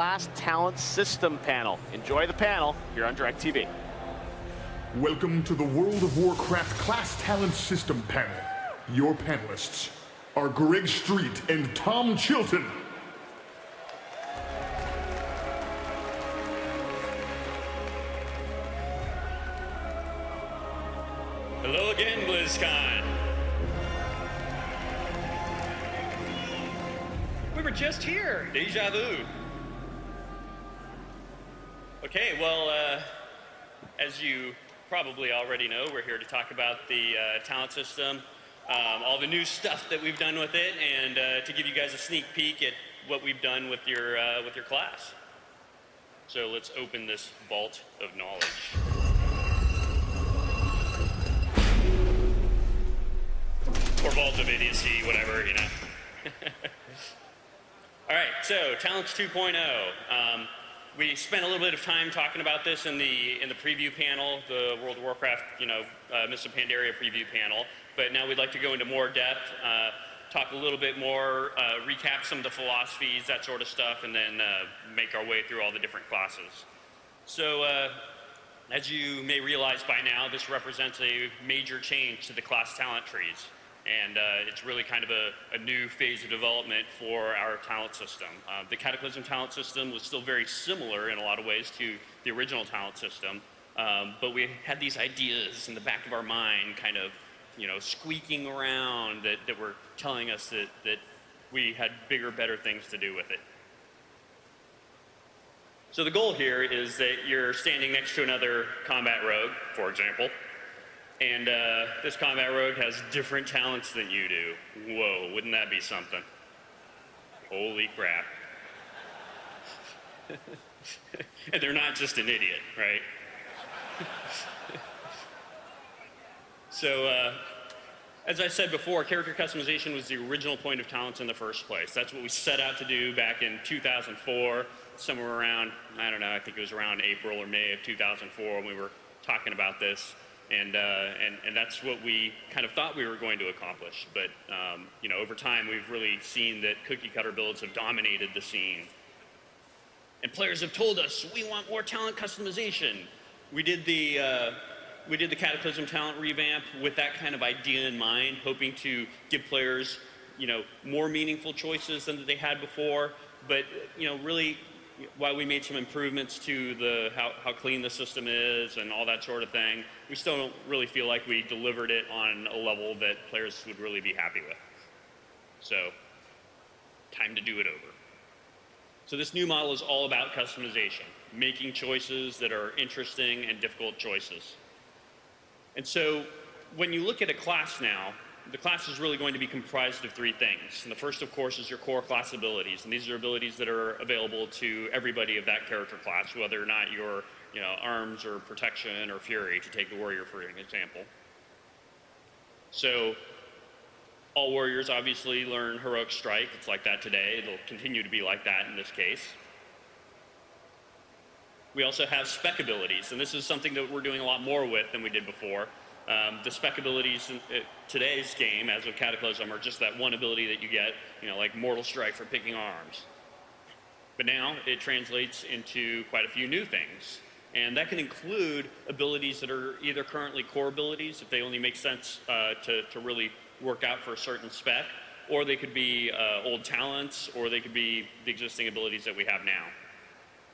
Class Talent System panel. Enjoy the panel here on DirecTV. Welcome to the World of Warcraft Class Talent System panel. Your panelists are Greg Street and Tom Chilton. Hello again, Blizzcon. We were just here. Deja vu. Okay, well, as you probably already know, we're here to talk about the talent system, all the new stuff that we've done with it, and to give you guys a sneak peek at what we've done with your class. So let's open this vault of knowledge. Or vault of idiocy, whatever, you know. All right, so Talents 2.0. We spent a little bit of time talking about this in the preview panel, the World of Warcraft, Mists of Pandaria preview panel. But now we'd like to go into more depth, talk a little bit more, recap some of the philosophies, that sort of stuff, and then make our way through all the different classes. So, as you may realize by now, this represents a major change to the class talent trees. And it's really kind of a new phase of development for our talent system. The Cataclysm talent system was still very similar in a lot of ways to the original talent system, but we had these ideas in the back of our mind kind of, squeaking around that were telling us that we had bigger, better things to do with it. So the goal here is that you're standing next to another combat rogue, for example, and this combat rogue has different talents than you do. Whoa, wouldn't that be something? Holy crap. And they're not just an idiot, right? So, as I said before, character customization was the original point of talents in the first place. That's what we set out to do back in 2004, somewhere around, I don't know, I think it was around April or May of 2004 when we were talking about this. And that's what we kind of thought we were going to accomplish. But, over time, we've really seen that cookie cutter builds have dominated the scene. And players have told us, we want more talent customization. We did the Cataclysm talent revamp with that kind of idea in mind, hoping to give players, more meaningful choices than they had before. But, really, while we made some improvements to how clean the system is and all that sort of thing, we still don't really feel like we delivered it on a level that players would really be happy with. So, time to do it over. So this new model is all about customization, making choices that are interesting and difficult choices. And so, when you look at a class now, the class is really going to be comprised of three things. And the first, of course, is your core class abilities. And these are abilities that are available to everybody of that character class, whether or not you're, arms or protection or fury, to take the warrior for an example. So all warriors obviously learn heroic strike. It's like that today. It'll continue to be like that in this case. We also have spec abilities, and this is something that we're doing a lot more with than we did before. The spec abilities in today's game, as of Cataclysm, are just that one ability that you get, like Mortal Strike for picking arms. But now it translates into quite a few new things. And that can include abilities that are either currently core abilities, if they only make sense to really work out for a certain spec, or they could be old talents, or they could be the existing abilities that we have now.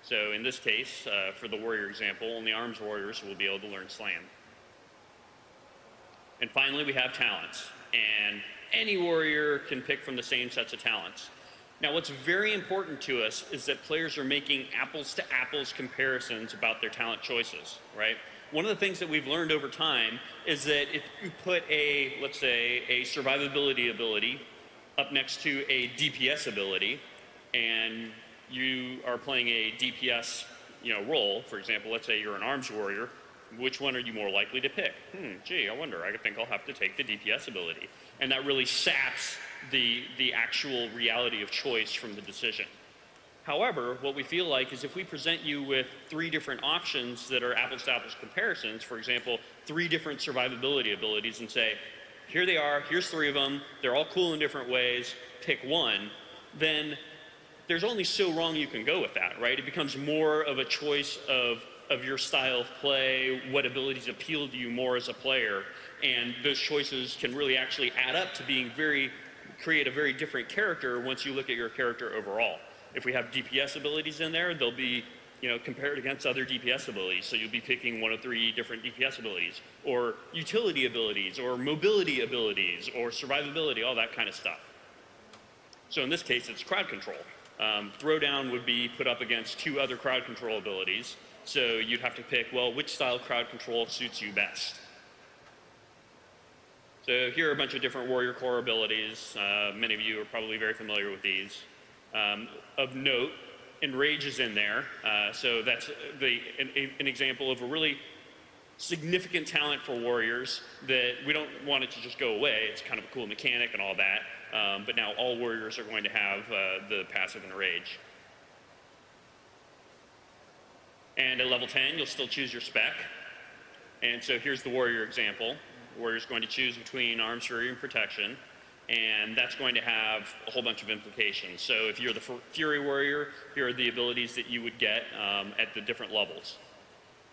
So in this case, for the warrior example, only arms warriors will be able to learn Slam. And finally, we have talents. And any warrior can pick from the same sets of talents. Now, what's very important to us is that players are making apples-to-apples comparisons about their talent choices, right? One of the things that we've learned over time is that if you put let's say, a survivability ability up next to a DPS ability, and you are playing a DPS, role, for example, let's say you're an arms warrior, which one are you more likely to pick? Gee, I wonder. I think I'll have to take the DPS ability. And that really saps the actual reality of choice from the decision. However, what we feel like is if we present you with three different options that are apples-to-apples comparisons, for example, three different survivability abilities, and say, here they are, here's three of them, they're all cool in different ways, pick one, then there's only so wrong you can go with that, right? It becomes more of a choice of your style of play, what abilities appeal to you more as a player, and those choices can really actually add up to being create a very different character once you look at your character overall. If we have DPS abilities in there, they'll be compared against other DPS abilities. So you'll be picking one of 3 different DPS abilities, or utility abilities, or mobility abilities, or survivability, all that kind of stuff. So in this case, it's crowd control. Throwdown would be put up against 2 other crowd control abilities. So you'd have to pick, well, which style crowd control suits you best? So here are a bunch of different warrior core abilities. Many of you are probably very familiar with these. Of note, Enrage is in there. So that's an example of a really significant talent for warriors that we don't want it to just go away. It's kind of a cool mechanic and all that. But now all warriors are going to have the passive Enrage. And at level 10, you'll still choose your spec. And so here's the warrior example. The warrior's going to choose between arms, fury, and protection. And that's going to have a whole bunch of implications. So if you're the fury warrior, here are the abilities that you would get at the different levels.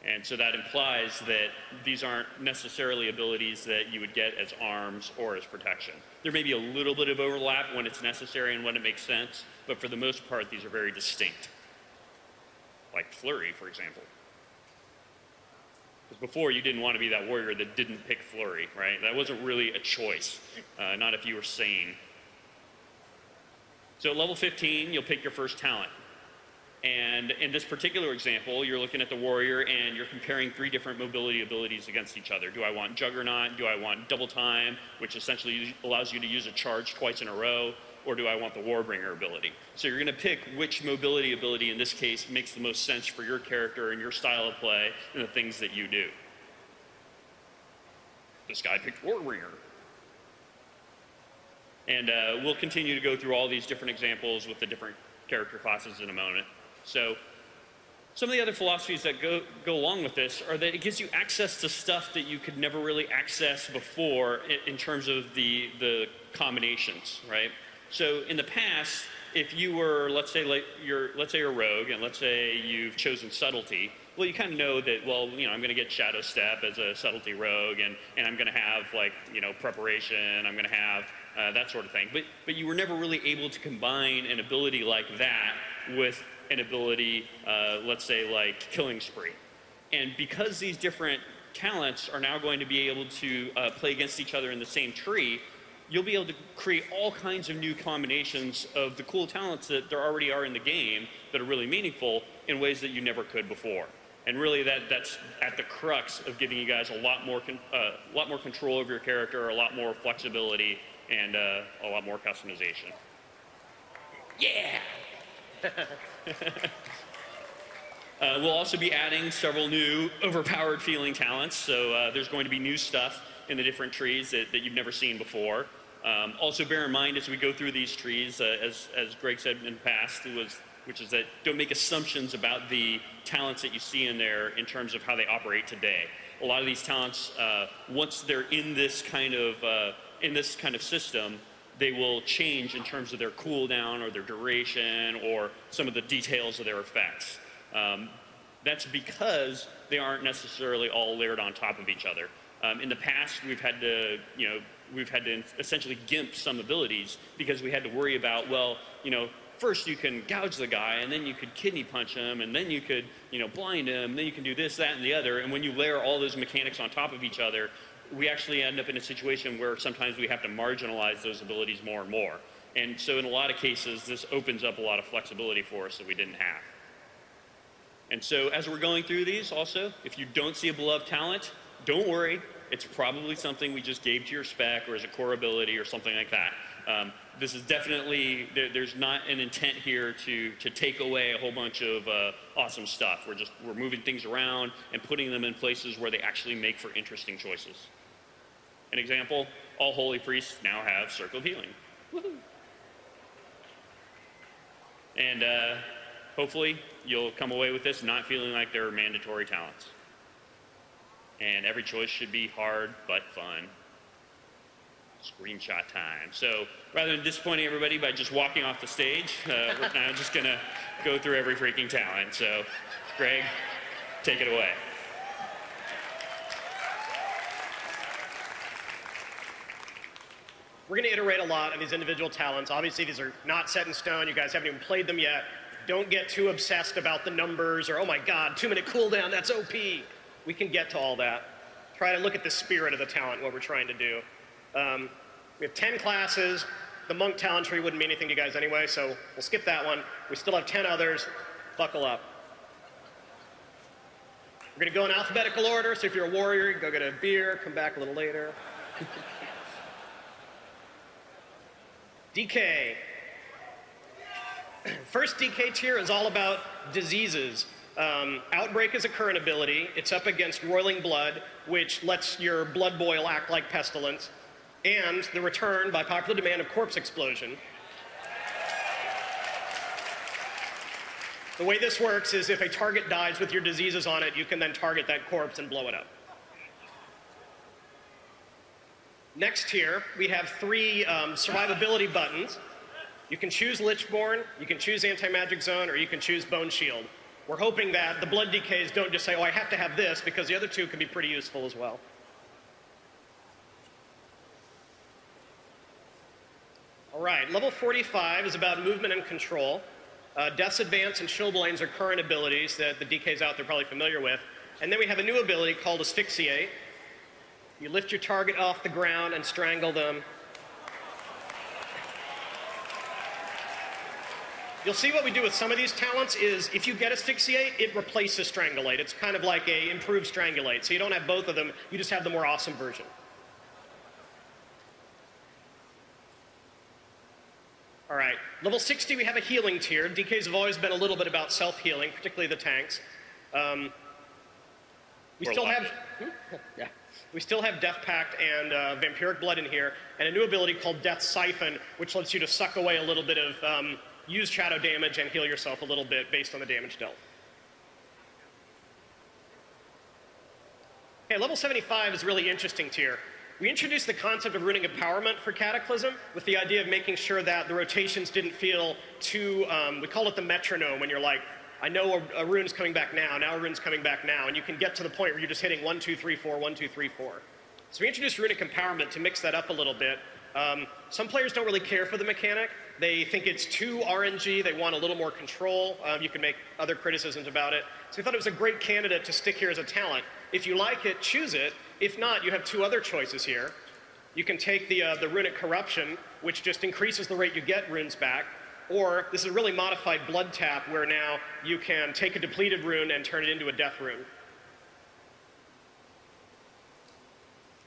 And so that implies that these aren't necessarily abilities that you would get as arms or as protection. There may be a little bit of overlap when it's necessary and when it makes sense, but for the most part, these are very distinct. Like Flurry, for example. Because before, you didn't want to be that warrior that didn't pick Flurry, right? That wasn't really a choice, not if you were sane. So at level 15, you'll pick your first talent. And in this particular example, you're looking at the warrior and you're comparing 3 different mobility abilities against each other. Do I want Juggernaut? Do I want Double Time, which essentially allows you to use a charge twice in a row? Or do I want the Warbringer ability? So you're going to pick which mobility ability in this case makes the most sense for your character and your style of play and the things that you do. This guy picked Warbringer. And we'll continue to go through all these different examples with the different character classes in a moment. So some of the other philosophies that go along with this are that it gives you access to stuff that you could never really access before in terms of the combinations, right? So in the past, if you were, let's say you're a rogue, and let's say you've chosen subtlety, well, you kind of know that, well, I'm going to get Shadow Step as a subtlety rogue, and I'm going to have, preparation, I'm going to have that sort of thing. But you were never really able to combine an ability like that with an ability, let's say, like Killing Spree. And because these different talents are now going to be able to play against each other in the same tree, you'll be able to create all kinds of new combinations of the cool talents that there already are in the game that are really meaningful in ways that you never could before. And really that's at the crux of giving you guys a lot more control over your character, a lot more flexibility, and a lot more customization. Yeah! We'll also be adding several new overpowered feeling talents. So there's going to be new stuff in the different trees that you've never seen before. Also bear in mind as we go through these trees, as Greg said in the past, which is that don't make assumptions about the talents that you see in there in terms of how they operate today. A lot of these talents, once they're in this kind of system, they will change in terms of their cooldown or their duration or some of the details of their effects. That's because they aren't necessarily all layered on top of each other. In the past, we've had to essentially gimp some abilities because we had to worry about, well, first you can gouge the guy, and then you could kidney punch him, and then you could, blind him, and then you can do this, that, and the other. And when you layer all those mechanics on top of each other, we actually end up in a situation where sometimes we have to marginalize those abilities more and more. And so in a lot of cases, this opens up a lot of flexibility for us that we didn't have. And so as we're going through these also, if you don't see a beloved talent, don't worry. It's probably something we just gave to your spec or as a core ability or something like that. This is definitely, there's not an intent here to take away a whole bunch of awesome stuff. We're moving things around and putting them in places where they actually make for interesting choices. An example, all holy priests now have Circle of Healing. Woohoo! And hopefully you'll come away with this not feeling like they're mandatory talents. And every choice should be hard but fun. screenshot time. So rather than disappointing everybody by just walking off the stage, we're now just going to go through every freaking talent. So, Greg, take it away. We're going to iterate a lot on these individual talents. Obviously, these are not set in stone. You guys haven't even played them yet. Don't get too obsessed about the numbers or, oh my god, 2-minute cooldown, that's OP. We can get to all that. Try to look at the spirit of the talent, what we're trying to do. We have 10 classes. The monk talent tree wouldn't mean anything to you guys anyway, so we'll skip that one. We still have 10 others. Buckle up. We're going to go in alphabetical order, so if you're a warrior, you can go get a beer, come back a little later. DK. First DK tier is all about diseases. Outbreak is a current ability. It's up against Roiling Blood, which lets your blood boil act like pestilence, and the return, by popular demand, of Corpse Explosion. The way this works is if a target dies with your diseases on it, you can then target that corpse and blow it up. Next here, we have 3 survivability buttons. You can choose Lichborn, you can choose Anti-Magic Zone, or you can choose Bone Shield. We're hoping that the blood DKs don't just say, oh, I have to have this, because the other 2 can be pretty useful as well. All right, level 45 is about movement and control. Death's Advance and Chilblains are current abilities that the DKs out there are probably familiar with. And then we have a new ability called Asphyxiate. You lift your target off the ground and strangle them. You'll see what we do with some of these talents is if you get Asphyxiate, it replaces Strangulate. It's kind of like a improved Strangulate. So you don't have both of them, you just have the more awesome version. All right, level 60, we have a healing tier. DKs have always been a little bit about self-healing, particularly the tanks. We still have Death Pact and Vampiric Blood in here, and a new ability called Death Siphon, which lets you to suck away a little bit of used shadow damage and heal yourself a little bit based on the damage dealt. Okay, level 75 is a really interesting tier. We introduced the concept of runic empowerment for Cataclysm with the idea of making sure that the rotations didn't feel too, we call it the metronome, when you're like, I know a rune's coming back now a rune's coming back now, and you can get to the point where you're just hitting 1, 2, 3, 4, 1, 2, 3, 4. So we introduced runic empowerment to mix that up a little bit. Some players don't really care for the mechanic. They think it's too RNG, they want a little more control. You can make other criticisms about it. So we thought it was a great candidate to stick here as a talent. If you like it, choose it. If not, you have 2 other choices here. You can take the runic corruption, which just increases the rate you get runes back. Or this is a really modified blood tap where now you can take a depleted rune and turn it into a death rune.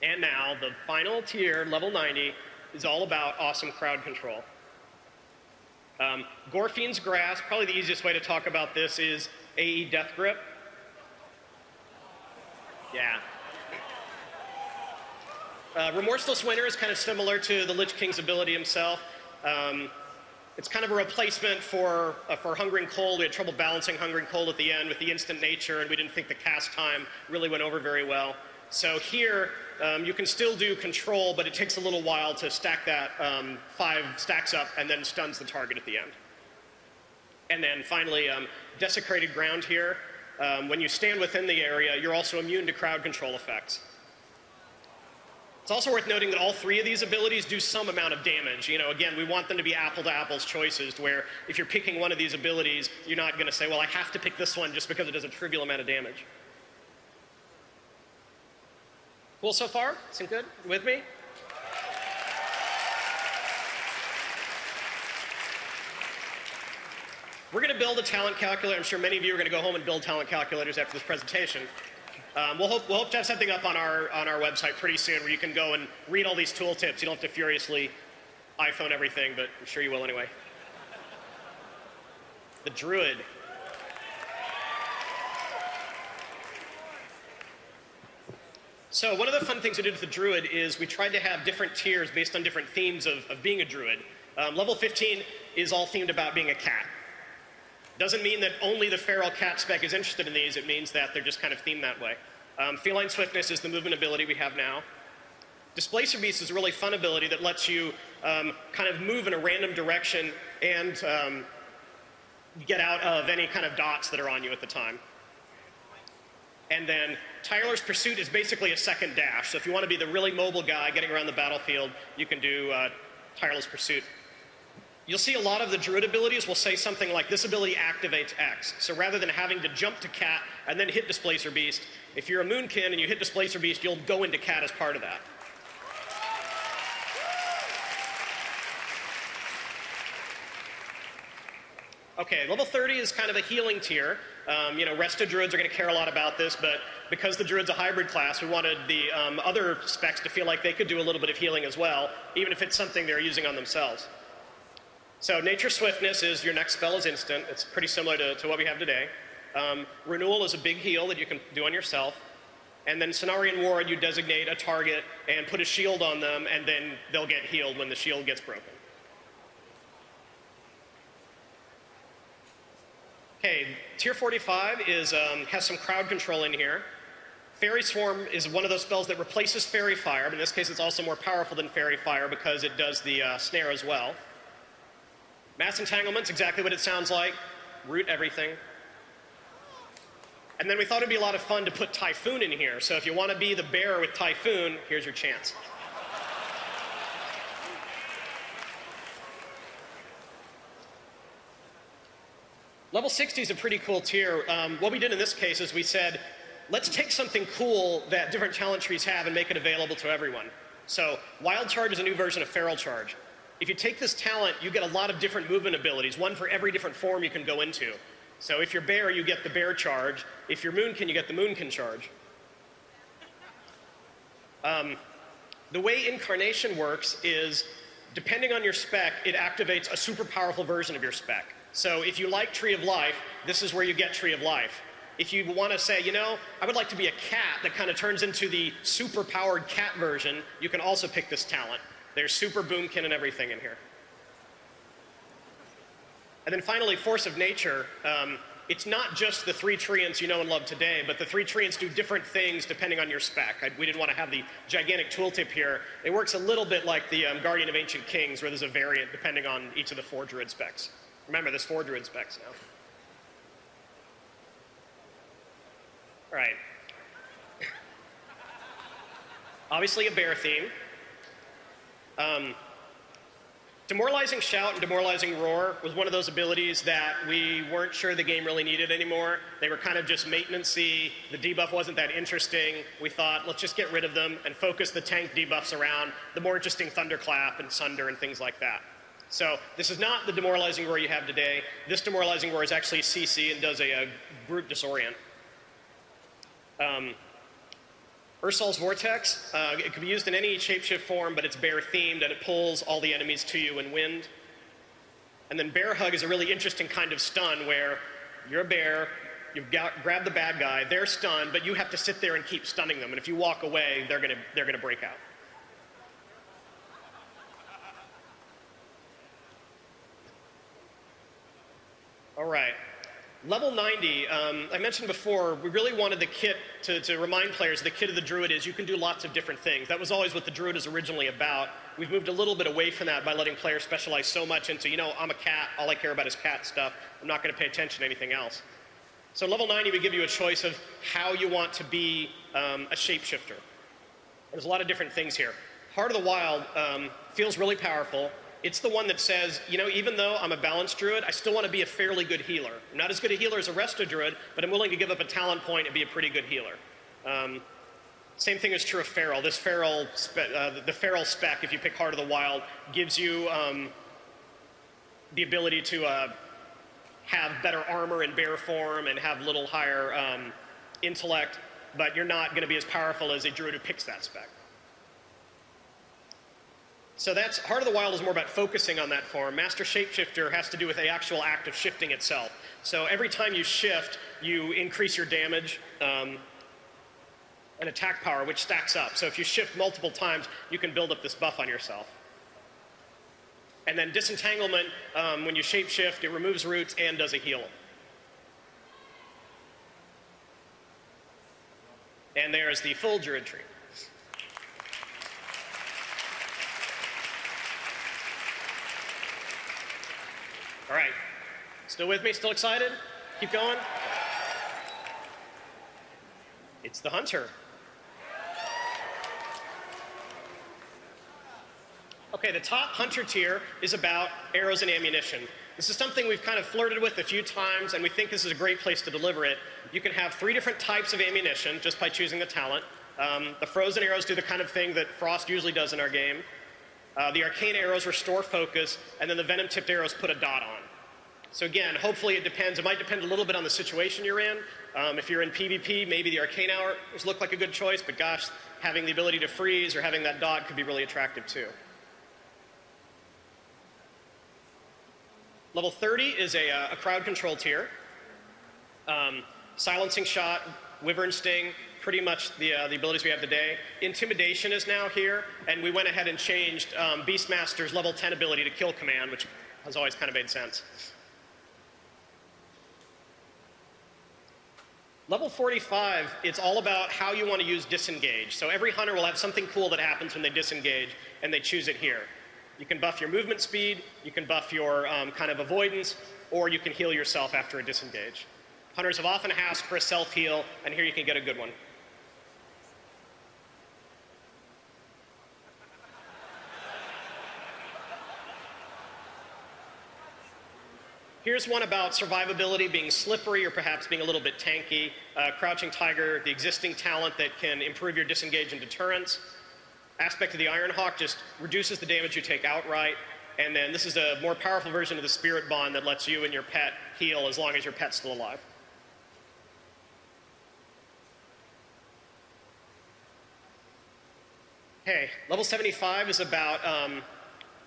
And now the final tier, level 90, is all about awesome crowd control. Gorfien's Grasp, probably the easiest way to talk about this is AE Death Grip. Yeah. Remorseless Winter is kind of similar to the Lich King's ability himself. It's kind of a replacement for Hungering Cold. We had trouble balancing Hungering Cold at the end with the instant nature, and we didn't think the cast time really went over very well. So here, you can still do control, but it takes a little while to stack that 5 stacks up and then stuns the target at the end. And then finally, Desecrated Ground here. When you stand within the area, you're also immune to crowd control effects. It's also worth noting that all 3 of these abilities do some amount of damage. You know, again, we want them to be apple-to-apples choices, where if you're picking one of these abilities, you're not going to say, well, I have to pick this one just because it does a trivial amount of damage. Cool so far? Seem good? You with me? We're going to build a talent calculator. I'm sure many of you are going to go home and build talent calculators after this presentation. We'll hope to have something up on our website pretty soon where you can go and read all these tooltips. You don't have to furiously iPhone everything, but I'm sure you will anyway. The Druid. So one of the fun things we did with the Druid is we tried to have different tiers based on different themes of being a Druid. Level 15 is all themed about being a cat. Doesn't mean that only the feral cat spec is interested in these. It means that they're just kind of themed that way. Feline Swiftness is the movement ability we have now. Displacer Beast is a really fun ability that lets you kind of move in a random direction and get out of any kind of dots that are on you at the time. And then Tireless Pursuit is basically a second dash. So if you want to be the really mobile guy getting around the battlefield, you can do Tireless Pursuit. You'll see a lot of the Druid abilities will say something like, this ability activates X. So rather than having to jump to Cat and then hit Displacer Beast, if you're a Moonkin and you hit Displacer Beast, you'll go into Cat as part of that. Okay, level 30 is kind of a healing tier. Rested Druids are going to care a lot about this, but because the Druid's a hybrid class, we wanted the other specs to feel like they could do a little bit of healing as well, even if it's something they're using on themselves. So Nature Swiftness is your next spell is instant. It's pretty similar to what we have today. Renewal is a big heal that you can do on yourself. And then Cenarian Ward, you designate a target and put a shield on them, and then they'll get healed when the shield gets broken. Okay, tier 45 has some crowd control in here. Fairy Swarm is one of those spells that replaces Fairy Fire, but in this case it's also more powerful than Fairy Fire because it does the snare as well. Mass Entanglement's exactly what it sounds like. Root everything. And then we thought it'd be a lot of fun to put Typhoon in here, so if you want to be the bear with Typhoon, here's your chance. Level 60 is a pretty cool tier. What we did in this case is we said, let's take something cool that different talent trees have and make it available to everyone. So Wild Charge is a new version of Feral Charge. If you take this talent, you get a lot of different movement abilities, one for every different form you can go into. So if you're Bear, you get the Bear Charge. If you're Moonkin, you get the Moonkin Charge. The way Incarnation works is, depending on your spec, it activates a super powerful version of your spec. So if you like Tree of Life, this is where you get Tree of Life. If you want to say, I would like to be a cat that kind of turns into the super powered cat version, you can also pick this talent. There's super boomkin and everything in here. And then finally, Force of Nature. It's not just the 3 treants you know and love today, but the 3 treants do different things depending on your spec. We didn't want to have the gigantic tooltip here. It works a little bit like the Guardian of Ancient Kings, where there's a variant depending on each of the 4 Druid specs. Remember, there's 4 Druid specs now. All right. Obviously a bear theme. Demoralizing Shout and Demoralizing Roar was one of those abilities that we weren't sure the game really needed anymore. They were kind of just maintenance-y. The debuff wasn't that interesting. We thought, let's just get rid of them and focus the tank debuffs around the more interesting Thunderclap and Sunder and things like that. So this is not the Demoralizing Roar you have today. This Demoralizing Roar is actually CC and does a group disorient. Ursol's Vortex, it can be used in any shapeshift form, but it's bear themed and it pulls all the enemies to you in wind. And then Bear Hug is a really interesting kind of stun where you're a bear, you grab the bad guy, they're stunned, but you have to sit there and keep stunning them. And if you walk away, they're gonna break out. All right. Level 90, I mentioned before, we really wanted the kit to remind players the kit of the Druid is you can do lots of different things. That was always what the Druid is originally about. We've moved a little bit away from that by letting players specialize so much into, I'm a cat, all I care about is cat stuff. I'm not going to pay attention to anything else. So level 90, we give you a choice of how you want to be a shapeshifter. There's a lot of different things here. Heart of the Wild feels really powerful. It's the one that says, even though I'm a balanced druid, I still want to be a fairly good healer. I'm not as good a healer as a resto druid, but I'm willing to give up a talent point and be a pretty good healer. Same thing is true of Feral. This Feral, the Feral spec, if you pick Heart of the Wild, gives you the ability to have better armor in bear form and have a little higher intellect, but you're not going to be as powerful as a druid who picks that spec. So that's Heart of the Wild is more about focusing on that form. Master Shapeshifter has to do with the actual act of shifting itself. So every time you shift, you increase your damage and attack power, which stacks up. So if you shift multiple times, you can build up this buff on yourself. And then Disentanglement, when you shapeshift, it removes roots and does a heal. And there's the full Druid tree. Still with me? Still excited? Keep going? It's the Hunter. Okay, the top Hunter tier is about arrows and ammunition. This is something we've kind of flirted with a few times, and we think this is a great place to deliver it. You can have 3 different types of ammunition just by choosing the talent. The frozen arrows do the kind of thing that Frost usually does in our game. The arcane arrows restore focus, and then the venom-tipped arrows put a dot on. So again, hopefully it depends. It might depend a little bit on the situation you're in. If you're in PvP, maybe the arcane arrows look like a good choice, but gosh, having the ability to freeze or having that dot could be really attractive too. Level 30 is a crowd control tier. Silencing shot, wyvern sting, pretty much the abilities we have today. Intimidation is now here, and we went ahead and changed Beastmaster's level 10 ability to kill command, which has always kind of made sense. Level 45, it's all about how you want to use disengage. So every hunter will have something cool that happens when they disengage, and they choose it here. You can buff your movement speed, you can buff your kind of avoidance, or you can heal yourself after a disengage. Hunters have often asked for a self-heal, and here you can get a good one. Here's one about survivability being slippery or perhaps being a little bit tanky. Crouching Tiger, the existing talent that can improve your disengage and deterrence. Aspect of the Iron Hawk just reduces the damage you take outright. And then this is a more powerful version of the Spirit Bond that lets you and your pet heal as long as your pet's still alive. Okay, level 75 is about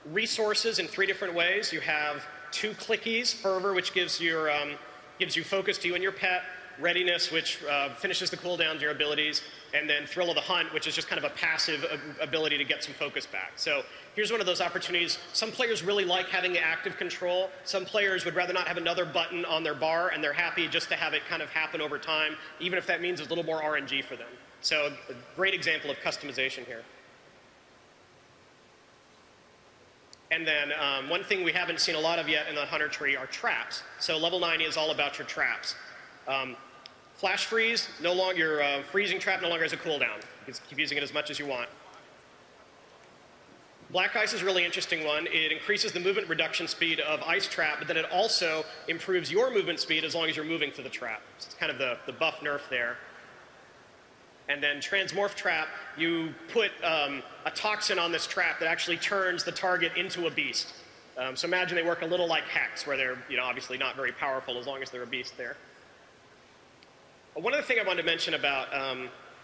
resources in 3 different ways. You have 2 clickies, Fervor, which gives you focus to you and your pet, Readiness, which finishes the cooldown to your abilities, and then Thrill of the Hunt, which is just kind of a passive ability to get some focus back. So here's one of those opportunities. Some players really like having the active control. Some players would rather not have another button on their bar, and they're happy just to have it kind of happen over time, even if that means a little more RNG for them. So a great example of customization here. And then one thing we haven't seen a lot of yet in the Hunter tree are traps. So level 90 is all about your traps. Flash freeze, no longer your freezing trap no longer has a cooldown. You can keep using it as much as you want. Black ice is a really interesting one. It increases the movement reduction speed of ice trap, but then it also improves your movement speed as long as you're moving to the trap. So it's kind of the buff nerf there. And then transmorph trap, you put a toxin on this trap that actually turns the target into a beast. So imagine they work a little like Hex, where they're obviously not very powerful as long as they're a beast there. One other thing I wanted to mention about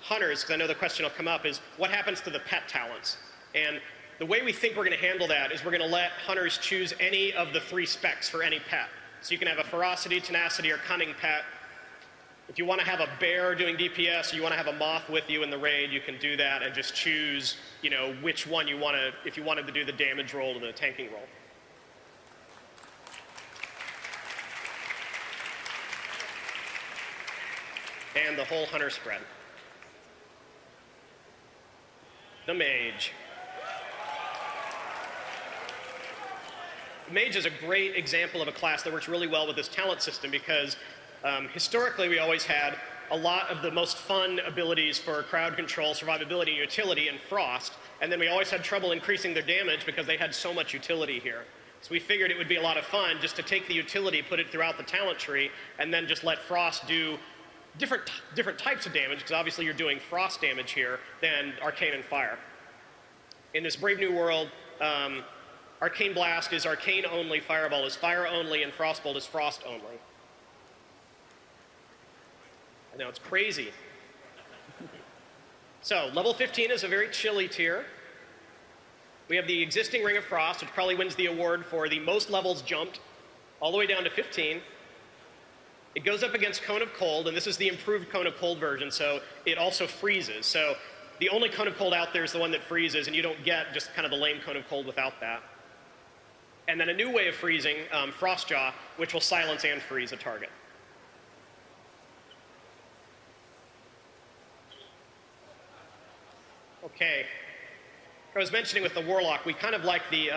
hunters, because I know the question will come up, is what happens to the pet talents? And the way we think we're going to handle that is we're going to let hunters choose any of the 3 specs for any pet. So you can have a ferocity, tenacity, or cunning pet. If you want to have a bear doing DPS, or you want to have a moth with you in the raid, you can do that and just choose, which one you want to, if you wanted to do the damage roll or the tanking roll. And the whole hunter spread. The mage. Mage is a great example of a class that works really well with this talent system because historically we always had a lot of the most fun abilities for crowd control, survivability, and utility in Frost, and then we always had trouble increasing their damage because they had so much utility here. So we figured it would be a lot of fun just to take the utility, put it throughout the talent tree, and then just let Frost do different types of damage, because obviously you're doing Frost damage here than Arcane and Fire. In this Brave New World, Arcane Blast is Arcane only, Fireball is Fire only, and Frostbolt is Frost only. I know, it's crazy. So, level 15 is a very chilly tier. We have the existing Ring of Frost, which probably wins the award for the most levels jumped, all the way down to 15. It goes up against Cone of Cold, and this is the improved Cone of Cold version, so it also freezes. So the only Cone of Cold out there is the one that freezes, and you don't get just kind of the lame Cone of Cold without that. And then a new way of freezing, Frostjaw, which will silence and freeze a target. Okay. I was mentioning with the Warlock, we kind of like the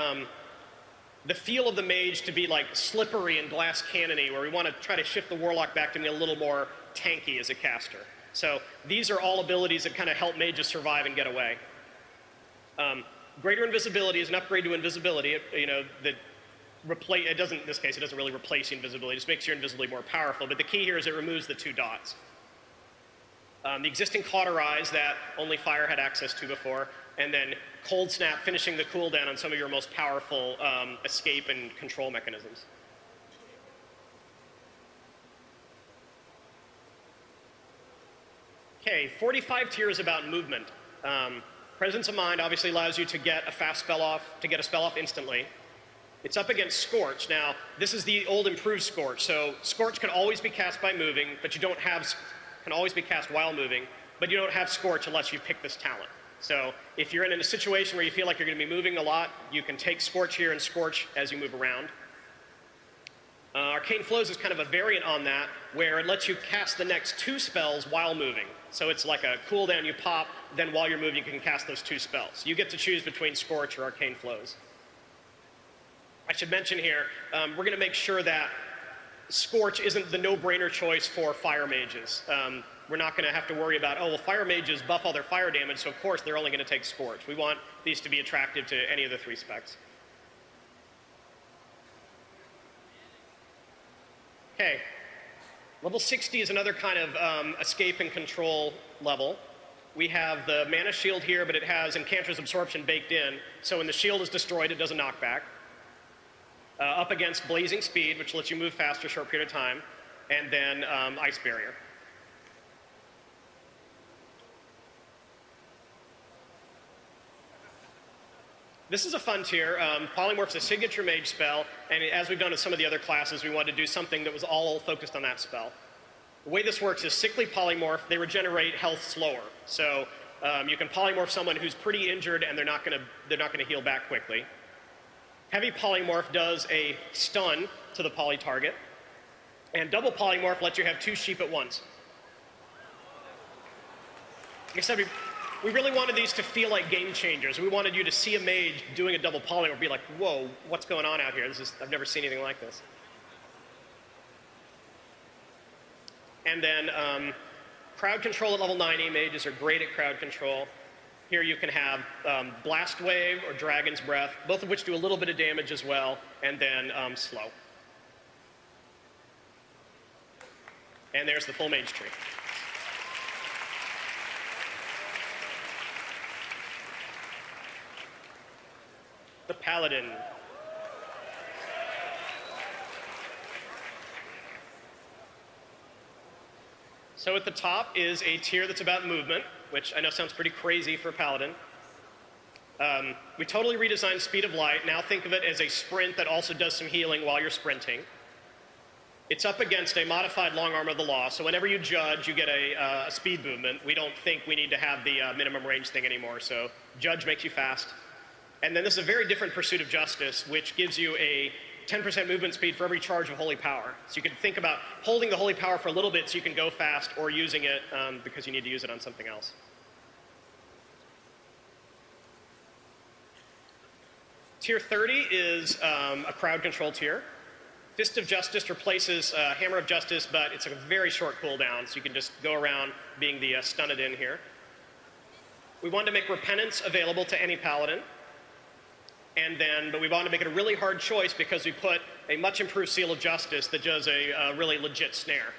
the feel of the mage to be like slippery and glass cannony, where we want to try to shift the warlock back to be a little more tanky as a caster. So these are all abilities that kind of help mages survive and get away. Greater invisibility is an upgrade to invisibility. It doesn't, in this case, it doesn't really replace invisibility. It just makes your invisibility more powerful. But the key here is it removes the 2 dots. The existing Cauterize that only Fire had access to before, and then Cold Snap finishing the cooldown on some of your most powerful escape and control mechanisms. Okay, 45 tier is about movement. Presence of Mind obviously allows you to get a fast spell off, instantly. It's up against Scorch. Now, this is the old improved Scorch. So Scorch can always be cast by moving, but can always be cast while moving, but you don't have Scorch unless you pick this talent. So if you're in a situation where you feel like you're going to be moving a lot, you can take Scorch here and Scorch as you move around. Arcane Flows is kind of a variant on that, where it lets you cast the next 2 spells while moving. So it's like a cooldown you pop, then while you're moving you can cast those 2 spells. You get to choose between Scorch or Arcane Flows. I should mention here, we're going to make sure that Scorch isn't the no-brainer choice for fire mages. We're not going to have to worry about, oh, well, fire mages buff all their fire damage, so of course they're only going to take Scorch. We want these to be attractive to any of the 3 specs. Okay, level 60 is another kind of escape and control level. We have the mana shield here, but it has Enchantress Absorption baked in, so when the shield is destroyed, it does a knockback. Up against Blazing Speed, which lets you move faster a short period of time, and then Ice Barrier. This is a fun tier. Polymorph's a signature mage spell, and as we've done with some of the other classes, we wanted to do something that was all focused on that spell. The way this works is Sickly Polymorph, they regenerate health slower. So you can polymorph someone who's pretty injured and they're not gonna heal back quickly. Heavy Polymorph does a stun to the poly target, and Double Polymorph lets you have 2 sheep at once. Like I said, we really wanted these to feel like game changers. We wanted you to see a mage doing a double polymorph and be like, whoa, what's going on out here? I've never seen anything like this. And then crowd control at level 90. Mages are great at crowd control. Here you can have Blast Wave or Dragon's Breath, both of which do a little bit of damage as well, and then Slow. And there's the full mage tree. The Paladin. So at the top is a tier that's about movement, which I know sounds pretty crazy for a Paladin. We totally redesigned Speed of Light. Now think of it as a sprint that also does some healing while you're sprinting. It's up against a modified Long Arm of the Law, so whenever you judge, you get a speed movement. We don't think we need to have the minimum range thing anymore, so judge makes you fast. And then this is a very different Pursuit of Justice, which gives you a 10% movement speed for every charge of Holy Power. So you can think about holding the Holy Power for a little bit so you can go fast, or using it because you need to use it on something else. Tier 30 is a crowd control tier. Fist of Justice replaces Hammer of Justice, but it's a very short cooldown, so you can just go around being the stunned in here. We wanted to make Repentance available to any Paladin. But we wanted to make it a really hard choice because we put a much improved Seal of Justice that does a really legit snare.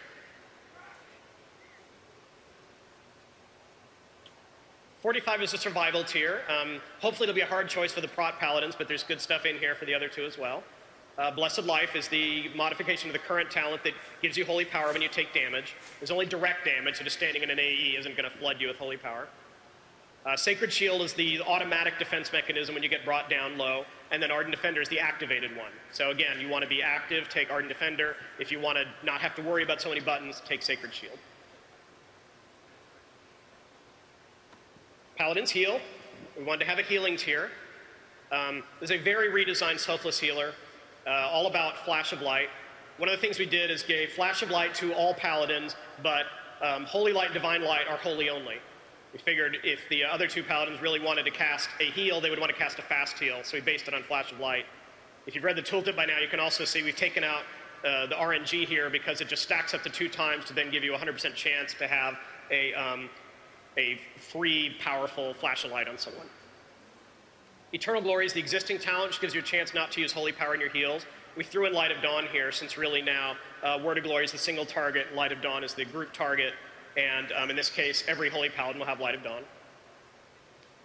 '45 is a survival tier. Hopefully it'll be a hard choice for the Prot Paladins, but there's good stuff in here for the other 2 as well. Blessed Life is the modification of the current talent that gives you Holy Power when you take damage. There's only direct damage, so just standing in an AE isn't going to flood you with Holy Power. Sacred Shield is the automatic defense mechanism when you get brought down low, and then Ardent Defender is the activated one. So again, you want to be active, take Ardent Defender. If you want to not have to worry about so many buttons, take Sacred Shield. Paladins heal. We wanted to have a healing tier. There's a very redesigned Selfless Healer, all about Flash of Light. One of the things we did is gave Flash of Light to all Paladins, but Holy Light and Divine Light are holy only. We figured if the other 2 Paladins really wanted to cast a heal, they would want to cast a fast heal, so we based it on Flash of Light. If you've read the tooltip by now, you can also see we've taken out the RNG here because it just stacks up to 2 times to then give you a 100% chance to have a free, powerful flash of light on someone. Eternal Glory is the existing talent, which gives you a chance not to use Holy Power in your heals. We threw in Light of Dawn here, since really now Word of Glory is the single target, Light of Dawn is the group target, and in this case, every Holy Paladin will have Light of Dawn.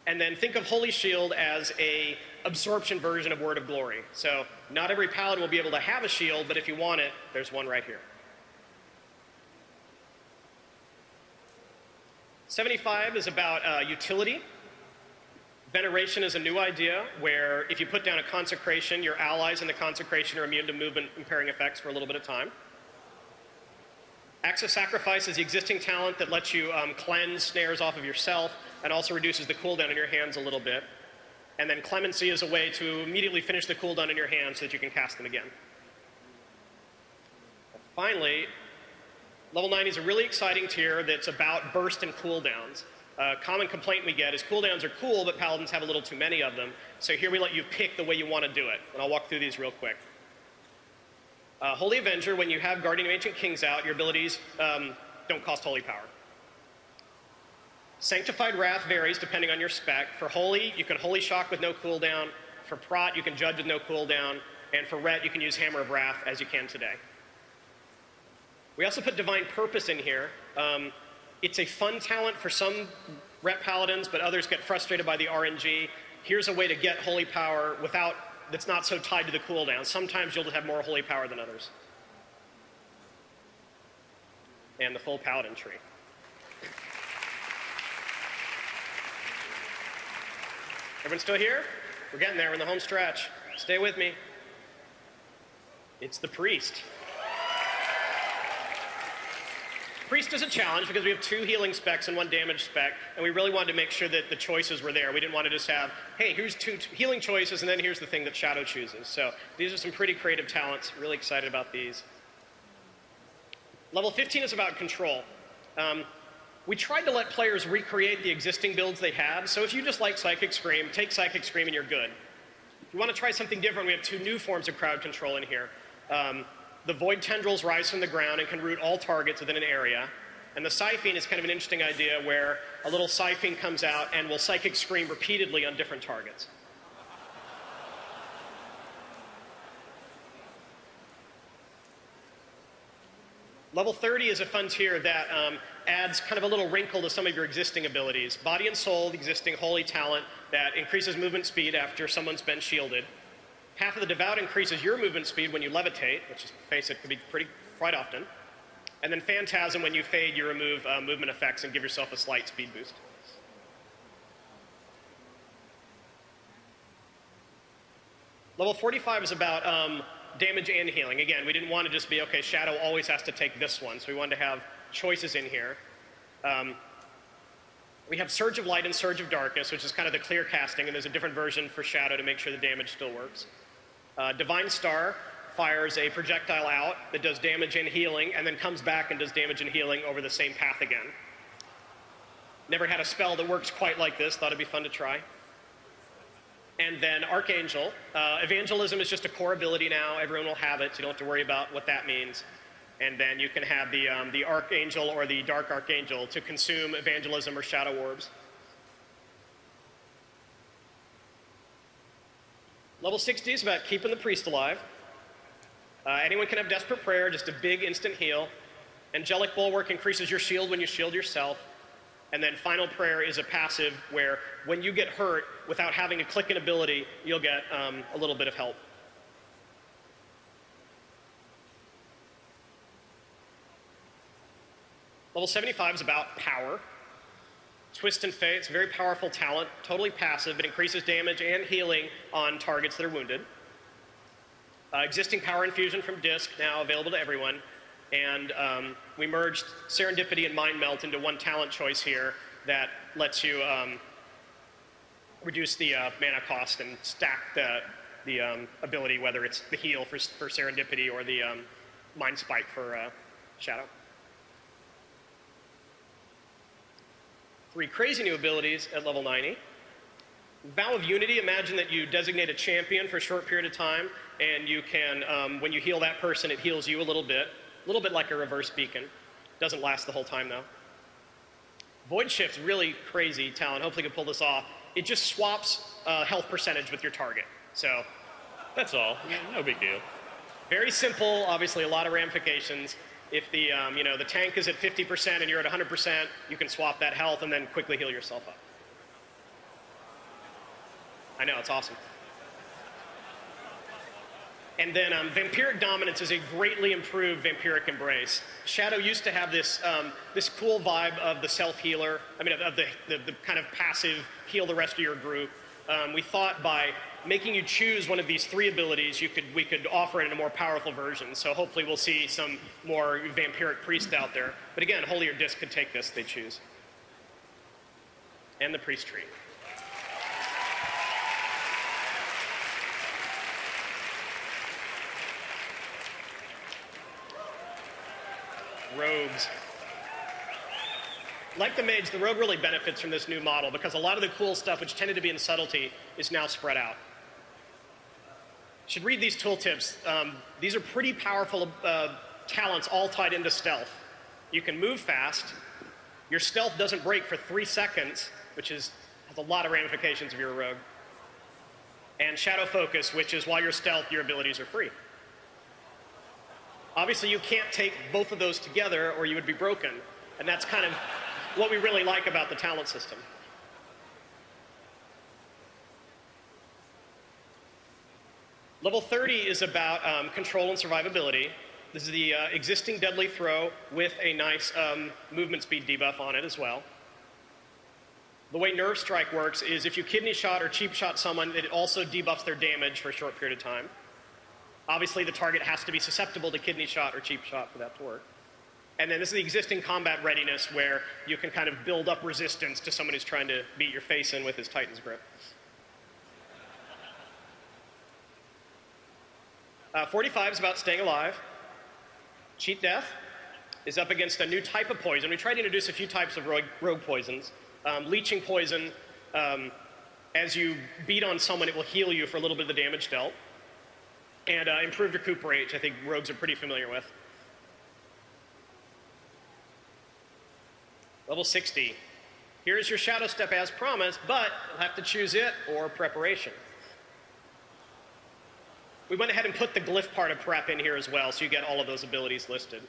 And then think of Holy Shield as a absorption version of Word of Glory. So not every Paladin will be able to have a shield, but if you want it, there's one right here. 75 is about utility. Veneration is a new idea where if you put down a consecration, your allies in the consecration are immune to movement impairing effects for a little bit of time. Acts of Sacrifice is the existing talent that lets you cleanse snares off of yourself and also reduces the cooldown in your hands a little bit. And then Clemency is a way to immediately finish the cooldown in your hands so that you can cast them again. Finally, level 90 is a really exciting tier that's about burst and cooldowns. A common complaint we get is cooldowns are cool, but Paladins have a little too many of them. So here we let you pick the way you want to do it. And I'll walk through these real quick. Holy Avenger, when you have Guardian of Ancient Kings out, your abilities don't cost Holy Power. Sanctified Wrath varies depending on your spec. For Holy, you can Holy Shock with no cooldown. For Prot, you can Judge with no cooldown. And for Ret, you can use Hammer of Wrath as you can today. We also put Divine Purpose in here. It's a fun talent for some Ret Paladins, but others get frustrated by the RNG. Here's a way to get Holy Power that's not so tied to the cooldown. Sometimes you'll have more Holy Power than others. And the full Paladin tree. Everyone still here? We're getting there. We're in the home stretch. Stay with me. It's the Priest. Priest is a challenge because we have 2 healing specs and 1 damage spec, and we really wanted to make sure that the choices were there. We didn't want to just have, hey, here's 2 healing choices, and then here's the thing that Shadow chooses. So these are some pretty creative talents. Really excited about these. Level 15 is about control. We tried to let players recreate the existing builds they had, so if you just like Psychic Scream, take Psychic Scream and you're good. If you want to try something different, we have 2 new forms of crowd control in here. The Void Tendrils rise from the ground and can root all targets within an area. And the Siphene is kind of an interesting idea where a little Siphene comes out and will Psychic Scream repeatedly on different targets. Level 30 is a fun tier that adds kind of a little wrinkle to some of your existing abilities. Body and Soul, the existing holy talent that increases movement speed after someone's been shielded. Half of the Devout increases your movement speed when you levitate, which, face it, could be quite often. And then Phantasm, when you fade, you remove movement effects and give yourself a slight speed boost. Level 45 is about damage and healing. Again, we didn't want to just be, okay, Shadow always has to take this one, so we wanted to have choices in here. We have Surge of Light and Surge of Darkness, which is kind of the clear casting, and there's a different version for Shadow to make sure the damage still works. Divine Star fires a projectile out that does damage and healing, and then comes back and does damage and healing over the same path again. Never had a spell that works quite like this. Thought it'd be fun to try. And then Archangel. Evangelism is just a core ability now. Everyone will have it, so you don't have to worry about what that means. And then you can have the Archangel or the Dark Archangel to consume Evangelism or Shadow Orbs. Level 60 is about keeping the Priest alive. Anyone can have Desperate Prayer, just a big instant heal. Angelic Bulwark increases your shield when you shield yourself. And then Final Prayer is a passive where when you get hurt, without having to click an ability, you'll get a little bit of help. Level 75 is about power. Twist and Fate, it's a very powerful talent, totally passive. It increases damage and healing on targets that are wounded. Existing Power Infusion from Disc, now available to everyone. And we merged Serendipity and Mind Melt into one talent choice here that lets you reduce the mana cost and stack the ability, whether it's the heal for Serendipity or the Mind Spike for Shadow. 3 crazy new abilities at level 90. Vow of Unity, imagine that you designate a champion for a short period of time, and you can, when you heal that person, it heals you a little bit like a reverse beacon. Doesn't last the whole time, though. Void Shift's really crazy talent. Hopefully you can pull this off. It just swaps health percentage with your target. So That's all. No big deal. very simple, obviously a lot of ramifications. If the, the tank is at 50% and you're at 100%, you can swap that health and then quickly heal yourself up. I know, it's awesome. And then Vampiric Dominance is a greatly improved Vampiric Embrace. Shadow used to have this, this cool vibe of the self-healer, of the kind of passive heal the rest of your group. We thought by making you choose one of these 3 abilities, we could offer it in a more powerful version. So hopefully we'll see some more Vampiric Priest out there. But again, Holy or Disc could take this if they choose. And the Priest Tree. Rogues. Like the Mage, the Rogue really benefits from this new model because a lot of the cool stuff, which tended to be in subtlety, is now spread out. Should read these tooltips. These are pretty powerful talents all tied into stealth. You can move fast. Your stealth doesn't break for 3 seconds, which has a lot of ramifications if you're a rogue. And Shadow Focus, which is while you're stealth, your abilities are free. Obviously, you can't take both of those together or you would be broken. And that's kind of what we really like about the talent system. Level 30 is about control and survivability. This is the existing Deadly Throw with a nice movement speed debuff on it as well. The way Nerve Strike works is if you kidney shot or cheap shot someone, it also debuffs their damage for a short period of time. Obviously, the target has to be susceptible to kidney shot or cheap shot for that to work. And then this is the existing combat readiness where you can kind of build up resistance to someone who's trying to beat your face in with his Titan's grip. 45 is about staying alive. Cheat Death is up against a new type of poison. We tried to introduce a few types of rogue poisons. Leeching poison, as you beat on someone, it will heal you for a little bit of the damage dealt. And improved recuperate, which I think rogues are pretty familiar with. Level 60. Here's your Shadow Step as promised, but you'll have to choose it or Preparation. We went ahead and put the glyph part of Prep in here as well, so you get all of those abilities listed.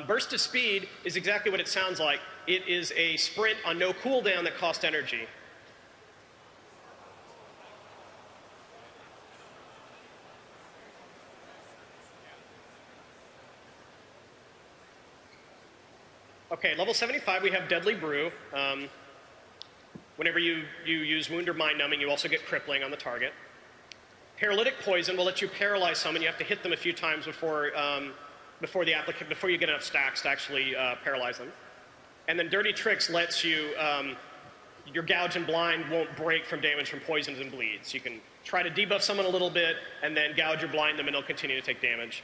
Burst of Speed is exactly what it sounds like. It is a sprint on no cooldown that costs energy. Okay, level 75, we have Deadly Brew. Whenever you use Wound or Mind Numbing, you also get Crippling on the target. Paralytic Poison will let you paralyze someone. You have to hit them a few times before you get enough stacks to actually paralyze them. And then Dirty Tricks lets you, your Gouge and Blind won't break from damage from poisons and bleeds. You can try to debuff someone a little bit, and then Gouge or Blind them, and they'll continue to take damage.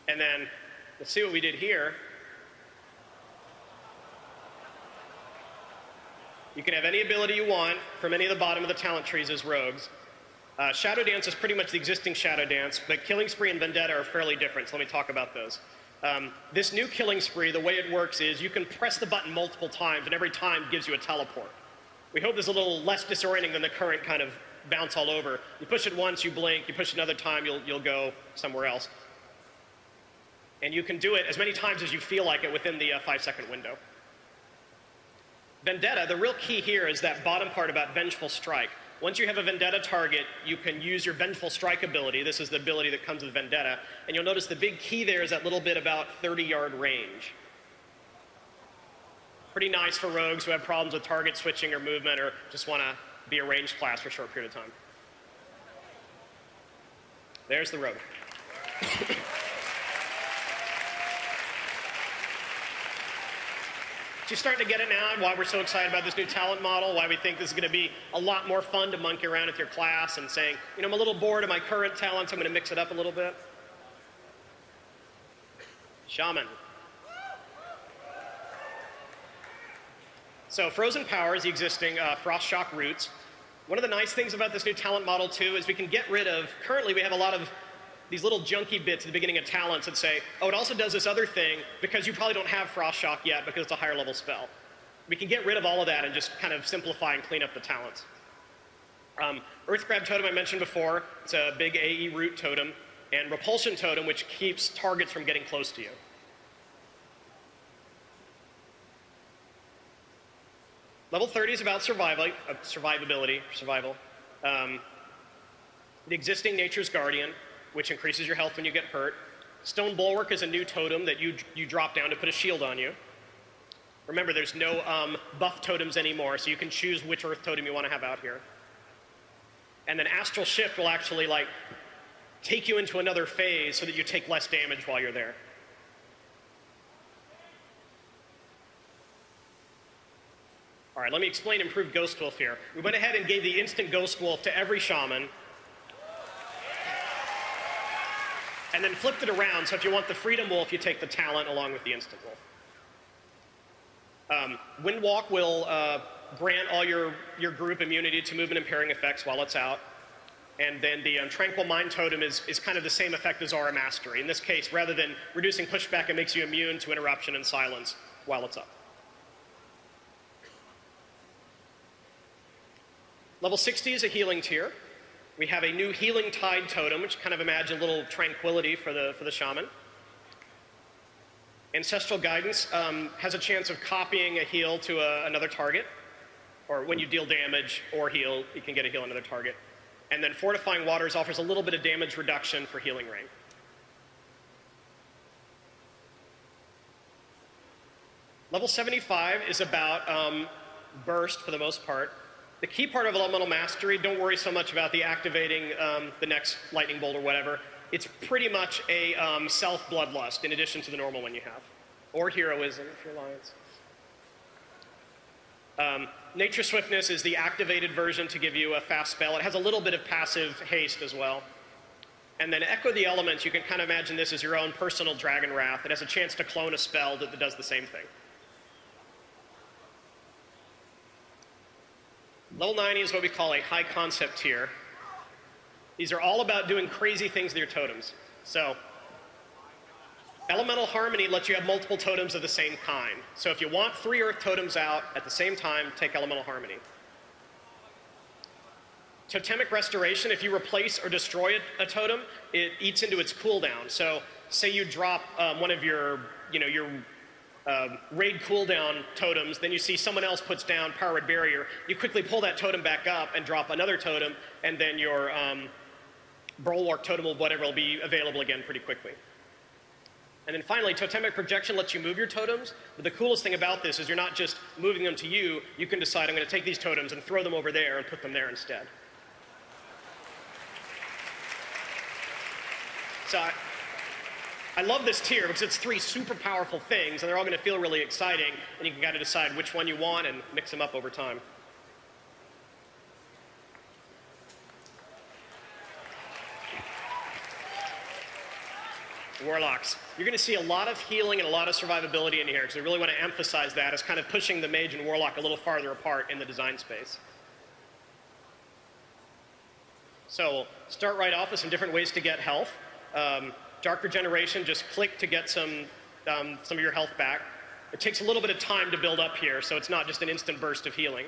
And then, let's see what we did here. You can have any ability you want from any of the bottom of the talent trees as rogues. Shadow Dance is pretty much the existing Shadow Dance, but Killing Spree and Vendetta are fairly different, so let me talk about those. This new Killing Spree, the way it works is you can press the button multiple times, and every time gives you a teleport. We hope this is a little less disorienting than the current kind of bounce all over. You push it once, you blink, you push it another time, you'll go somewhere else. And you can do it as many times as you feel like it within the 5-second window. Vendetta, the real key here is that bottom part about Vengeful Strike. Once you have a Vendetta target, you can use your Vengeful Strike ability. This is the ability that comes with Vendetta. And you'll notice the big key there is that little bit about 30-yard range. Pretty nice for rogues who have problems with target switching or movement or just want to be a ranged class for a short period of time. There's the rogue. You're starting to get it now, and why we're so excited about this new talent model, why we think this is going to be a lot more fun to monkey around with your class and saying, I'm a little bored of my current talents, I'm going to mix it up a little bit. Shaman. So Frozen Power is the existing Frost Shock roots. One of the nice things about this new talent model, too, is we can get rid of, currently we have a lot of these little junky bits at the beginning of talents that say, oh, it also does this other thing because you probably don't have Frost Shock yet because it's a higher level spell. We can get rid of all of that and just kind of simplify and clean up the talents. Earth Grab Totem I mentioned before. It's a big AE root totem. And Repulsion Totem, which keeps targets from getting close to you. Level 30 is about survival. The existing Nature's Guardian, which increases your health when you get hurt. Stone Bulwark is a new totem that you drop down to put a shield on you. Remember, there's no buff totems anymore, so you can choose which Earth Totem you want to have out here. And then Astral Shift will actually take you into another phase so that you take less damage while you're there. All right, let me explain improved Ghost Wolf here. We went ahead and gave the instant Ghost Wolf to every shaman. And then flipped it around, so if you want the Freedom Wolf, you take the talent along with the instant wolf. Windwalk will grant all your group immunity to movement impairing effects while it's out. And then the Tranquil Mind Totem is kind of the same effect as Aura Mastery. In this case, rather than reducing pushback, it makes you immune to interruption and silence while it's up. Level 60 is a healing tier. We have a new Healing Tide Totem, which kind of imagine a little tranquility for the shaman. Ancestral Guidance has a chance of copying a heal to another target. Or when you deal damage or heal, you can get a heal on another target. And then Fortifying Waters offers a little bit of damage reduction for Healing Ring. Level 75 is about burst for the most part. The key part of Elemental Mastery, don't worry so much about the activating the next Lightning Bolt or whatever. It's pretty much a self-bloodlust in addition to the normal one you have. Or Heroism if you're Alliance. Nature Swiftness is the activated version to give you a fast spell. It has a little bit of passive haste as well. And then Echo the Elements, you can kind of imagine this as your own personal Dragon Wrath. It has a chance to clone a spell that does the same thing. Level 90 is what we call a high concept tier. These are all about doing crazy things with your totems. So, Elemental Harmony lets you have multiple totems of the same kind. So if you want 3 Earth totems out at the same time, take Elemental Harmony. Totemic Restoration, if you replace or destroy a totem, it eats into its cooldown. So say you drop one of your raid cooldown totems, then you see someone else puts down Power Red Barrier, you quickly pull that totem back up and drop another totem, and then your Bulwark totem or whatever will be available again pretty quickly. And then finally, Totemic Projection lets you move your totems, but the coolest thing about this is you're not just moving them to you, you can decide I'm going to take these totems and throw them over there and put them there instead. So I love this tier because it's 3 super powerful things, and they're all going to feel really exciting, and you can kind of decide which one you want and mix them up over time. Warlocks. You're going to see a lot of healing and a lot of survivability in here, because I really want to emphasize that as kind of pushing the Mage and Warlock a little farther apart in the design space. So we'll start right off with some different ways to get health. Dark Regeneration, just click to get some of your health back. It takes a little bit of time to build up here, so it's not just an instant burst of healing.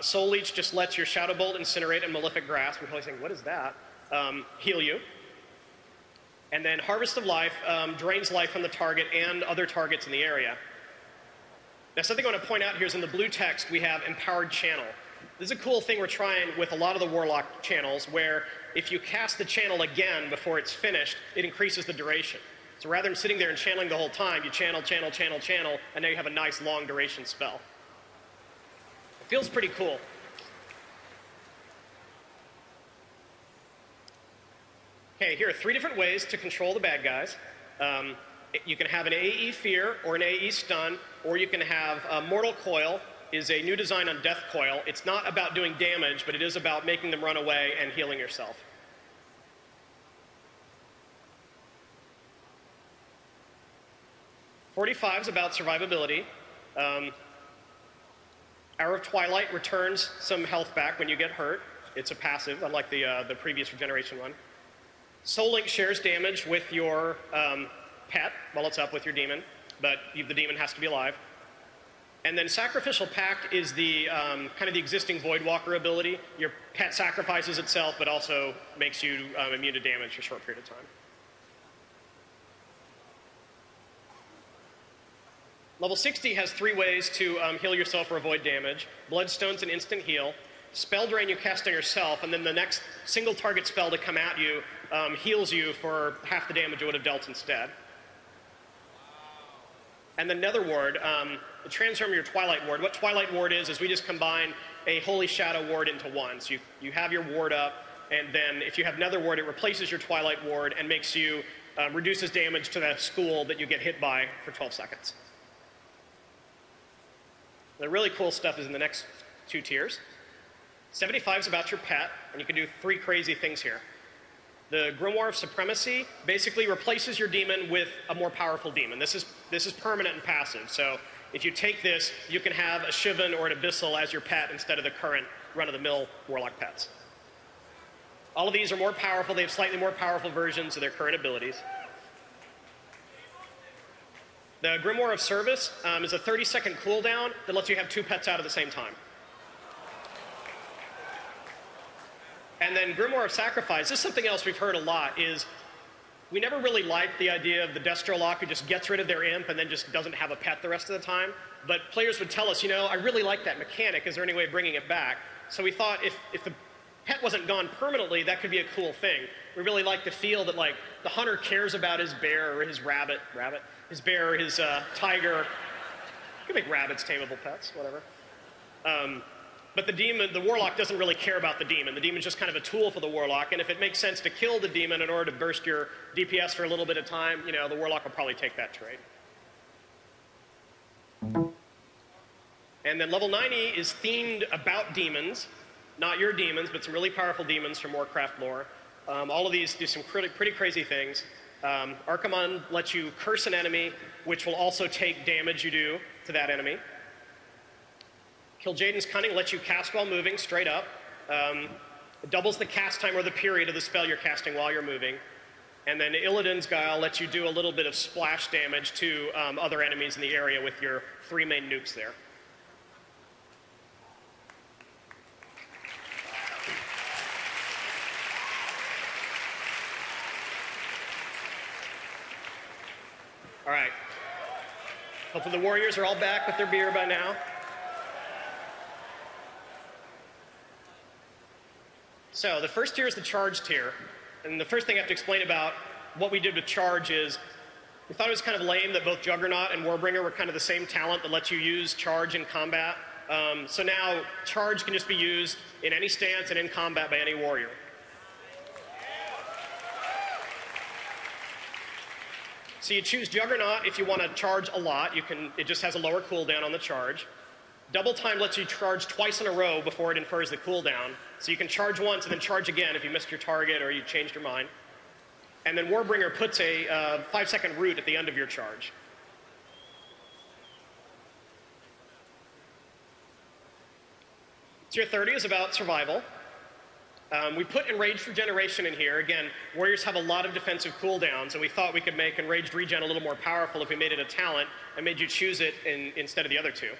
Soul Leech just lets your Shadow Bolt, Incinerate, and Malefic Grasp, we're probably saying, what is that? Heal you. And then Harvest of Life drains life from the target and other targets in the area. Now, something I want to point out here is in the blue text, we have Empowered Channel. This is a cool thing we're trying with a lot of the Warlock channels, where if you cast the channel again before it's finished, it increases the duration. So rather than sitting there and channeling the whole time, you channel, channel, channel, channel, and now you have a nice long duration spell. It feels pretty cool. Okay, here are 3 different ways to control the bad guys. You can have an AE Fear or an AE Stun, or you can have Mortal Coil is a new design on Death Coil. It's not about doing damage, but it is about making them run away and healing yourself. .45 is about survivability. Hour of Twilight returns some health back when you get hurt. It's a passive, unlike the previous regeneration one. Soul Link shares damage with your pet while it's up with your demon, but the demon has to be alive. And then Sacrificial Pact is the kind of the existing Voidwalker ability. Your pet sacrifices itself, but also makes you immune to damage for a short period of time. Level 60 has 3 ways to heal yourself or avoid damage. Bloodstone's an instant heal. Spell Drain you cast on yourself, and then the next single target spell to come at you heals you for half the damage it would have dealt instead. And then Nether Ward, transform your Twilight Ward. What Twilight Ward is we just combine a Holy Shadow Ward into one. So you have your ward up, and then if you have Nether Ward, it replaces your Twilight Ward and makes you, reduces damage to that school that you get hit by for 12 seconds. The really cool stuff is in the next 2 tiers. 75 is about your pet, and you can do 3 crazy things here. The Grimoire of Supremacy basically replaces your demon with a more powerful demon. This is permanent and passive, so if you take this, you can have a Shivan or an Abyssal as your pet instead of the current run-of-the-mill Warlock pets. All of these are more powerful. They have slightly more powerful versions of their current abilities. The Grimoire of Service is a 30-second cooldown that lets you have 2 pets out at the same time. And then Grimoire of Sacrifice, this is something else we've heard a lot, is we never really liked the idea of the Destrolock who just gets rid of their imp and then just doesn't have a pet the rest of the time. But players would tell us, I really like that mechanic. Is there any way of bringing it back? So we thought if the pet wasn't gone permanently, that could be a cool thing. We really like to feel that, like, the hunter cares about his bear or his rabbit, his bear or his tiger. You can make rabbits tameable pets, whatever. But the warlock doesn't really care about the demon. The demon's just kind of a tool for the warlock, and if it makes sense to kill the demon in order to burst your DPS for a little bit of time, the warlock will probably take that trade. And then level 90 is themed about demons, not your demons, but some really powerful demons from Warcraft lore. All of these do some pretty crazy things. Archimon lets you curse an enemy, which will also take damage you do to that enemy. Kil'jaeden's Cunning lets you cast while moving, straight up. It doubles the cast time or the period of the spell you're casting while you're moving. And then Illidan's Guile lets you do a little bit of splash damage to other enemies in the area with your 3 main nukes there. All right. Hopefully the Warriors are all back with their beer by now. So the first tier is the Charge tier. And the first thing I have to explain about what we did with Charge is we thought it was kind of lame that both Juggernaut and Warbringer were kind of the same talent that lets you use Charge in combat. So now Charge can just be used in any stance and in combat by any warrior. So you choose Juggernaut if you want to charge a lot. It just has a lower cooldown on the charge. Double Time lets you charge twice in a row before it infers the cooldown. So you can charge once and then charge again if you missed your target or you changed your mind. And then Warbringer puts a 5-second root at the end of your charge. Tier 30 is about survival. We put Enraged Regeneration in here. Again, warriors have a lot of defensive cooldowns, and we thought we could make Enraged Regen a little more powerful if we made it a talent and made you choose it instead of the other 2.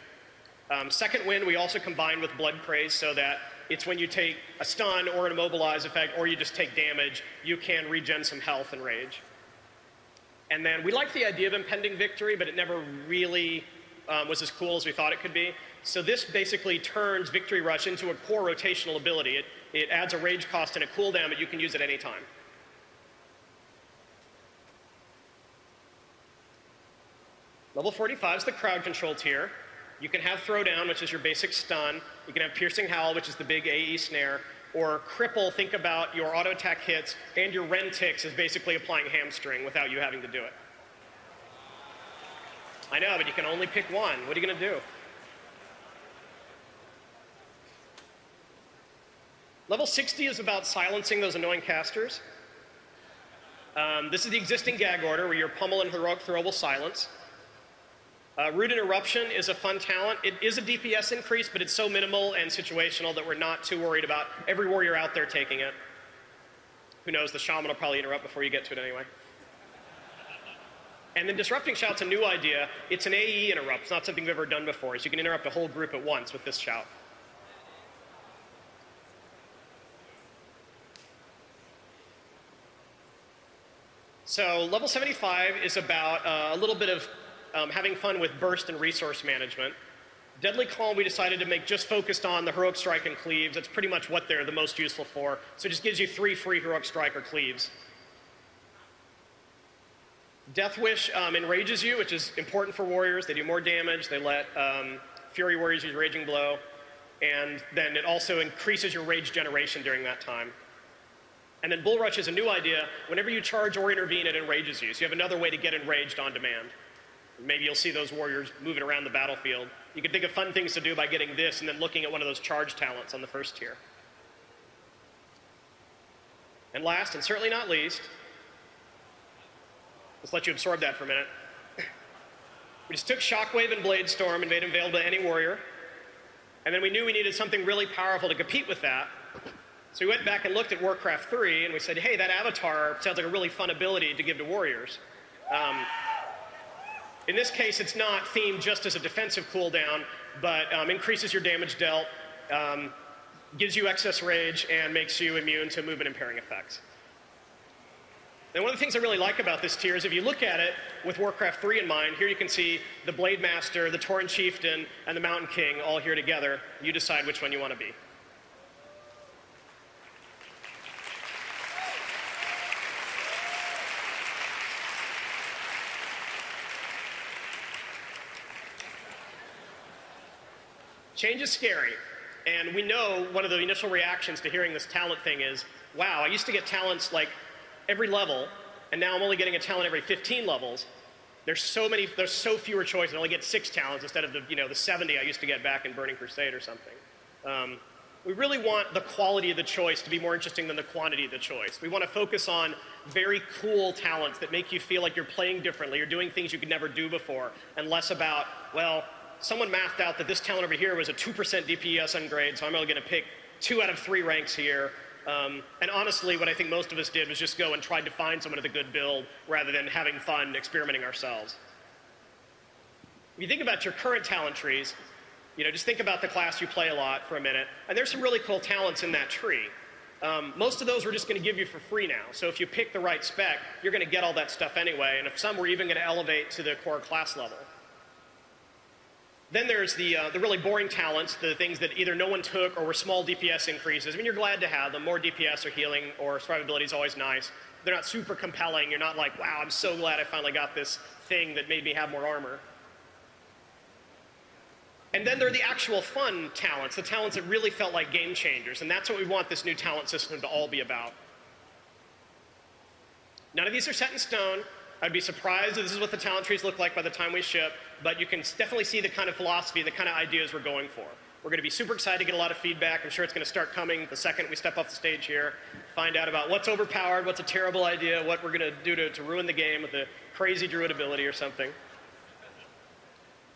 Second Wind we also combined with Blood Craze so that it's when you take a stun or an immobilize effect or you just take damage, you can regen some health and rage. And then we liked the idea of Impending Victory, but it never really was as cool as we thought it could be. So this basically turns Victory Rush into a core rotational ability. It adds a rage cost and a cooldown, but you can use it any time. Level 45 is the crowd control tier. You can have Throwdown, which is your basic stun. You can have Piercing Howl, which is the big AE snare. Or Cripple, think about your auto attack hits, and your Rend Ticks is basically applying Hamstring without you having to do it. I know, but you can only pick one. What are you going to do? Level 60 is about silencing those annoying casters. This is the existing gag order where you're Pummel and Heroic Throw will silence. Root Interruption is a fun talent. It is a DPS increase, but it's so minimal and situational that we're not too worried about every warrior out there taking it. Who knows, the Shaman will probably interrupt before you get to it anyway. And then Disrupting Shout's a new idea. It's an AE interrupt. It's not something we've ever done before. So you can interrupt a whole group at once with this shout. So level 75 is about a little bit of having fun with burst and resource management. Deadly Calm we decided to make just focused on the Heroic Strike and Cleaves. That's pretty much what they're the most useful for. So it just gives you 3 free Heroic Strike or Cleaves. Death Wish enrages you, which is important for warriors. They do more damage. They let Fury warriors use Raging Blow. And then it also increases your rage generation during that time. And then Bull Rush is a new idea. Whenever you charge or intervene, it enrages you. So you have another way to get enraged on demand. Maybe you'll see those warriors moving around the battlefield. You can think of fun things to do by getting this and then looking at one of those charge talents on the first tier. And last, and certainly not least, let's let you absorb that for a minute. We just took Shockwave and Blade Storm and made them available to any warrior. And then we knew we needed something really powerful to compete with that. So we went back and looked at Warcraft 3 and we said, hey, that avatar sounds like a really fun ability to give to warriors. In this case, it's not themed just as a defensive cooldown, but increases your damage dealt, gives you excess rage, and makes you immune to movement impairing effects. And one of the things I really like about this tier is if you look at it with Warcraft 3 in mind, here you can see the Blade Master, the Tauren Chieftain, and the Mountain King all here together. You decide which one you want to be. Change is scary, and we know one of the initial reactions to hearing this talent thing is, wow, I used to get talents like every level, and now I'm only getting a talent every 15 levels. There's so fewer choices. I only get 6 talents instead of the 70 I used to get back in Burning Crusade or something. We really want the quality of the choice to be more interesting than the quantity of the choice. We want to focus on very cool talents that make you feel like you're playing differently, you're doing things you could never do before, and less about, well, someone mathed out that this talent over here was a 2% DPS upgrade, so I'm only going to pick 2 out of 3 ranks here. And honestly, what I think most of us did was just go and tried to find someone with a good build rather than having fun experimenting ourselves. If you think about your current talent trees, just think about the class you play a lot for a minute, and there's some really cool talents in that tree. Most of those we're just going to give you for free now. So if you pick the right spec, you're going to get all that stuff anyway, and if some we're even going to elevate to the core class level. Then there's the really boring talents, the things that either no one took or were small DPS increases. I mean, you're glad to have them. More DPS or healing or survivability is always nice. They're not super compelling. You're not like, wow, I'm so glad I finally got this thing that made me have more armor. And then there are the actual fun talents, the talents that really felt like game changers. And that's what we want this new talent system to all be about. None of these are set in stone. I'd be surprised if this is what the talent trees look like by the time we ship, but you can definitely see the kind of philosophy, the kind of ideas we're going for. We're going to be super excited to get a lot of feedback. I'm sure it's going to start coming the second we step off the stage here, find out about what's overpowered, what's a terrible idea, what we're going to do to ruin the game with a crazy druid ability or something.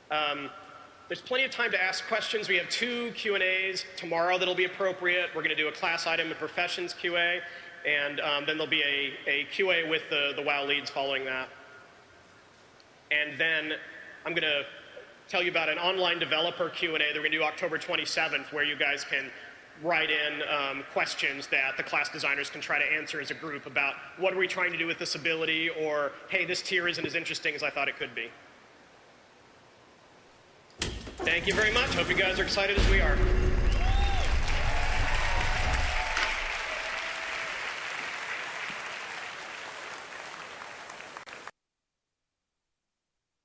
There's plenty of time to ask questions. We have 2 Q&As tomorrow that'll be appropriate. We're going to do a class item and professions QA. And then there'll be a QA with the WoW leads following that. And then I'm going to tell you about an online developer Q&A that we're going to do October 27th, where you guys can write in questions that the class designers can try to answer as a group about what are we trying to do with this ability, or hey, this tier isn't as interesting as I thought it could be. Thank you very much. Hope you guys are excited as we are.